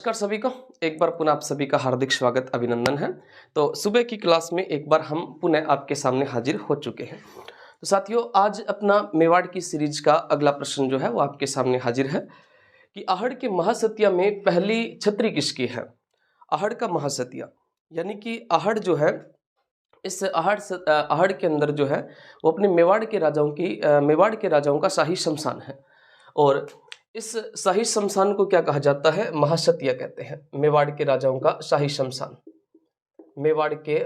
नमस्कार सभी को। एक बार पुनः आप सभी का हार्दिक स्वागत अभिनंदन है। तो सुबह की क्लास में एक बार हम पुनः आपके सामने हाजिर हो चुके हैं। तो साथियों, आज अपना मेवाड़ की सीरीज का अगला प्रश्न जो है वो आपके सामने हाजिर है कि आहड़ के महासतिया में पहली छतरी किसकी है। आहड़ का महासतिया यानी कि आहड़ जो है, इस आहड़ के अंदर जो है वो अपने मेवाड़ के राजाओं का शाही शमशान है। और इस शाही शमशान को क्या कहा जाता है? महासतिया कहते हैं। मेवाड़ के राजाओं का शाही शमशान, मेवाड़ के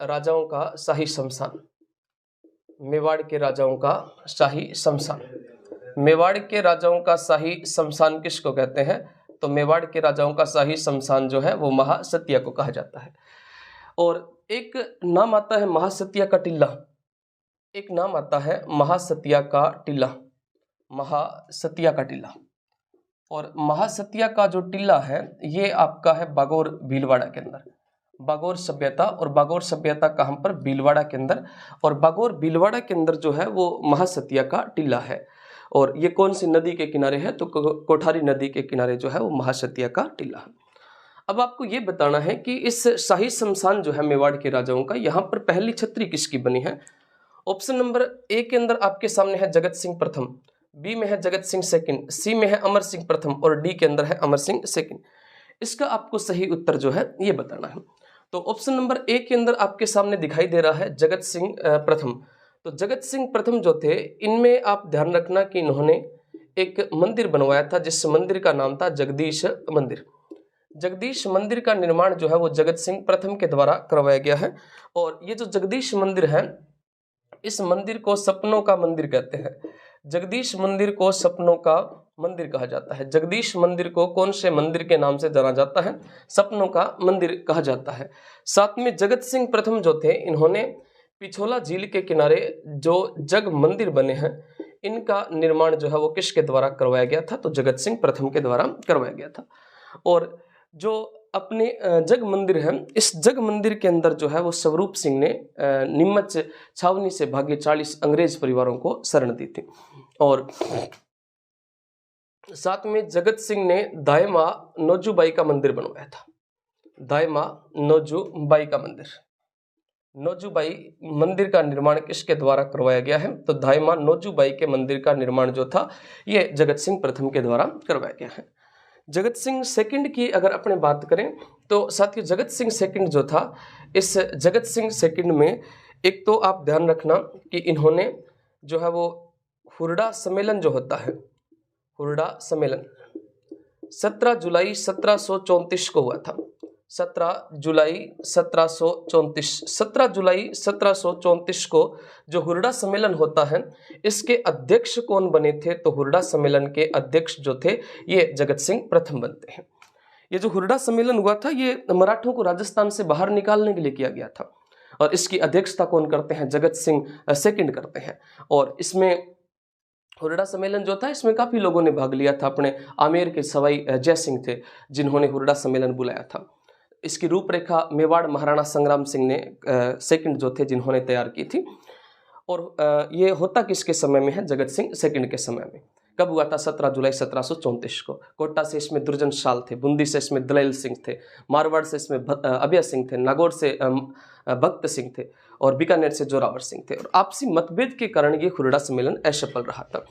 राजाओं का शाही शमशान, मेवाड़ के राजाओं का शाही शमशान। मेवाड़ के राजाओं का शाही शमशान किसको कहते हैं? तो मेवाड़ के राजाओं का शाही शमशान जो है वो महासतिया को कहा जाता है। और एक नाम आता है महासतिया का टिल्ला, एक नाम आता है महासतिया का टिल्ला, महासतिया का टिल्ला। और महासतिया का जो टिल्ला है ये आपका है बागोर भीलवाड़ा के अंदर, बागोर सभ्यता। और बागोर सभ्यता कहाँ पर? भीलवाड़ा के अंदर। और बागोर भीलवाड़ा के अंदर जो है वो महासतिया का टिल्ला है। और ये कौन सी नदी के किनारे है? तो कोठारी नदी के किनारे जो है वो महासतिया का टिल्ला है। अब आपको ये बताना है कि इस शाही शमशान जो है मेवाड़ के राजाओं का, यहाँ पर पहली छतरी किसकी बनी है? ऑप्शन नंबर ए के अंदर आपके सामने है जगत सिंह प्रथम, बी में है जगत सिंह सेकंड, सी में है अमर सिंह प्रथम और डी के अंदर है अमर सिंह सेकंड। इसका आपको सही उत्तर जो है ये बताना है। तो ऑप्शन नंबर ए के अंदर आपके सामने दिखाई दे रहा है जगत सिंह प्रथम। तो जगत सिंह प्रथम जो थे, इनमें आप ध्यान रखना कि इन्होंने एक मंदिर बनवाया था जिस मंदिर का नाम था जगदीश मंदिर। जगदीश मंदिर का निर्माण जो है वो जगत सिंह प्रथम के द्वारा करवाया गया है। और ये जो जगदीश मंदिर है, इस मंदिर को सपनों का मंदिर कहते हैं। जगदीश मंदिर को सपनों का मंदिर कहा जाता है। जगदीश मंदिर को कौन से मंदिर के नाम से जाना जाता है? सपनों का मंदिर कहा जाता है। साथ में जगत सिंह प्रथम जो थे, इन्होंने पिछोला झील के किनारे जो जग मंदिर बने हैं, इनका निर्माण जो है वो किसके द्वारा करवाया गया था? तो जगत सिंह प्रथम के द्वारा करवाया गया था। और जो अपने जग मंदिर है, इस जग मंदिर के अंदर जो है वो स्वरूप सिंह ने नीमच छावनी से भागे 40 अंग्रेज परिवारों को शरण दी थी। और साथ में जगत सिंह ने दाई मां नौजूबाई का मंदिर बनवाया था। दाई मां नौजूबाई का मंदिर, नौजूबाई मंदिर का निर्माण किसके द्वारा करवाया गया है? तो दाई मां नौजूबाई के मंदिर का निर्माण जो था ये जगत सिंह प्रथम के द्वारा करवाया गया है। जगत सिंह सेकंड की अगर अपने बात करें तो साथियों, जगत सिंह सेकंड जो था, इस जगत सिंह सेकंड में एक तो आप ध्यान रखना कि इन्होंने जो है वो हुरडा सम्मेलन जो होता है, हुरडा सम्मेलन 17 जुलाई 1734 को हुआ था। 17 जुलाई 1734, 17 जुलाई 1734 को जो हुरडा सम्मेलन होता है, इसके अध्यक्ष कौन बने थे? तो हुरडा सम्मेलन के अध्यक्ष जो थे ये जगत सिंह प्रथम बनते हैं। ये जो हुरडा सम्मेलन हुआ था ये मराठों को राजस्थान से बाहर निकालने के लिए किया गया था। और इसकी अध्यक्षता कौन करते हैं? जगत सिंह सेकंड करते हैं। और इसमें हुरडा सम्मेलन जो था, इसमें काफी लोगों ने भाग लिया था। अपने आमेर के सवाई जय सिंह थे जिन्होंने हुरडा सम्मेलन बुलाया था। इसकी रूपरेखा मेवाड़ महाराणा संग्राम सिंह ने सेकंड जो थे जिन्होंने तैयार की थी। और ये होता किसके समय में है? जगत सिंह सेकंड के समय में। कब हुआ था? 17 जुलाई 1734 को। कोटा से इसमें दुर्जन शाल थे, बूंदी से इसमें दलैल सिंह थे, मारवाड़ से इसमें अभय सिंह थे, नागौर से भक्त सिंह थे और बीकानेर से जोरावर सिंह थे। और आपसी मतभेद के कारण ये हुरडा सम्मेलन असफल रहा था।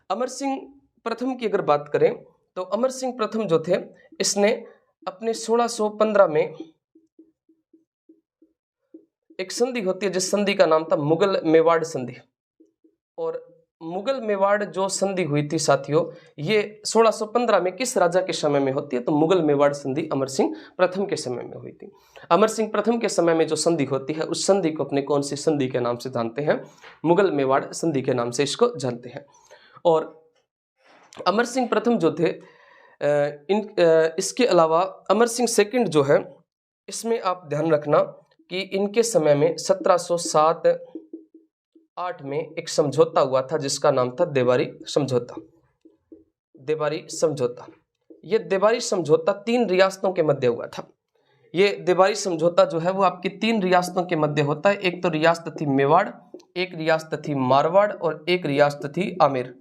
अमर सिंह प्रथम की अगर बात करें तो अमर सिंह प्रथम जो थे, इसने अपने 1615 में एक संधि होती है जिस संधि का नाम था मुगल मेवाड़ संधि। और मुगल मेवाड़ जो संधि हुई थी साथियों, ये 1615 में किस राजा के समय में होती है? तो मुगल मेवाड़ संधि अमर सिंह प्रथम के समय में हुई थी। अमर सिंह प्रथम के समय में जो संधि होती है, उस संधि को अपने कौन सी संधि के नाम से जानते हैं? मुगल मेवाड़ संधि के नाम से इसको जानते हैं। और अमर सिंह प्रथम जो थे, इसके अलावा अमर सिंह सेकंड जो है, इसमें आप ध्यान रखना कि इनके समय में 1707-8 में एक समझौता हुआ था जिसका नाम था देवारी समझौता। देवारी समझौता, ये देवारी समझौता 3 रियासतों के मध्य हुआ था। ये देवारी समझौता जो है वो आपकी 3 रियासतों के मध्य होता है। एक तो रियासत थी मेवाड़, एक रियासत थी मारवाड़ और एक रियासत थी आमेर।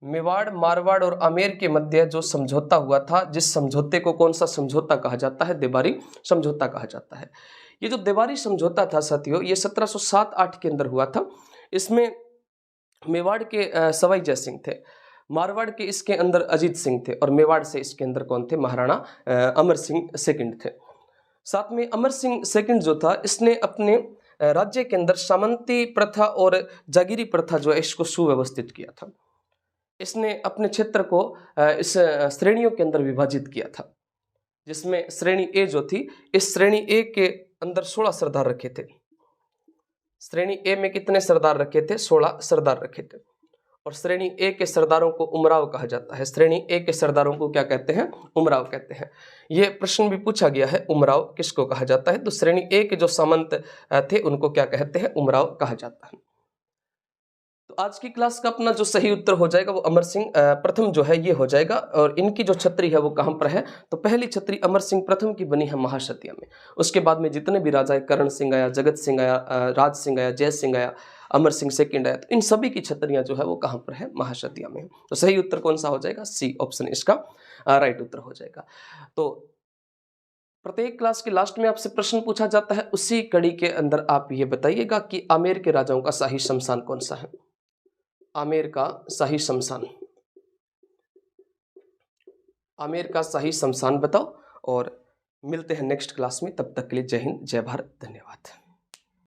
मेवाड़, मारवाड़ और आमेर के मध्य जो समझौता हुआ था, जिस समझौते को कौन सा समझौता कहा जाता है? देवारी समझौता कहा जाता है। ये जो देवारी समझौता था साथियों, ये 1707-8 के अंदर हुआ था। इसमें मेवाड़ के सवाई जय सिंह थे, मारवाड़ के इसके अंदर अजीत सिंह थे और मेवाड़ से इसके अंदर कौन थे? महाराणा अमर सिंह सेकंड थे। साथ में अमर सिंह सेकंड जो था, इसने अपने राज्य के अंदर सामंती प्रथा और जागीरी प्रथा जो है इसको सुव्यवस्थित किया था। इसने अपने क्षेत्र को इस श्रेणियों के अंदर विभाजित किया था, जिसमें श्रेणी ए जो थी, इस श्रेणी ए के अंदर 16 सरदार रखे थे। श्रेणी ए में कितने सरदार रखे थे? 16 सरदार रखे थे। और श्रेणी ए के सरदारों को उमराव कहा जाता है। श्रेणी ए के सरदारों को क्या कहते हैं? उमराव कहते हैं। ये प्रश्न भी पूछा गया है, उमराव किसको कहा जाता है? तो श्रेणी ए के जो सामंत थे उनको क्या कहते हैं? उमराव कहा जाता है। तो आज की क्लास का अपना जो सही उत्तर हो जाएगा वो अमर सिंह प्रथम जो है ये हो जाएगा। और इनकी जो छतरी है वो कहाँ पर है? तो पहली छतरी अमर सिंह प्रथम की बनी है महाशतिया में। उसके बाद में जितने भी राजा, करण सिंह आया, जगत सिंह आया, राज सिंह आया, जय सिंह आया, अमर सिंह सेकंड आया, तो इन सभी की छतरियां जो है वो कहाँ पर है? महाशतिया में। तो सही उत्तर कौन सा हो जाएगा? सी ऑप्शन इसका राइट उत्तर हो जाएगा। तो प्रत्येक क्लास के लास्ट में आपसे प्रश्न पूछा जाता है, उसी कड़ी के अंदर आप ये बताइएगा कि आमेर के राजाओं का शाही शमशान कौन सा है? आमेर का शाही शमशान, आमेर का शाही शमशान बताओ। और मिलते हैं नेक्स्ट क्लास में, तब तक के लिए जय हिंद, जय भारत, धन्यवाद।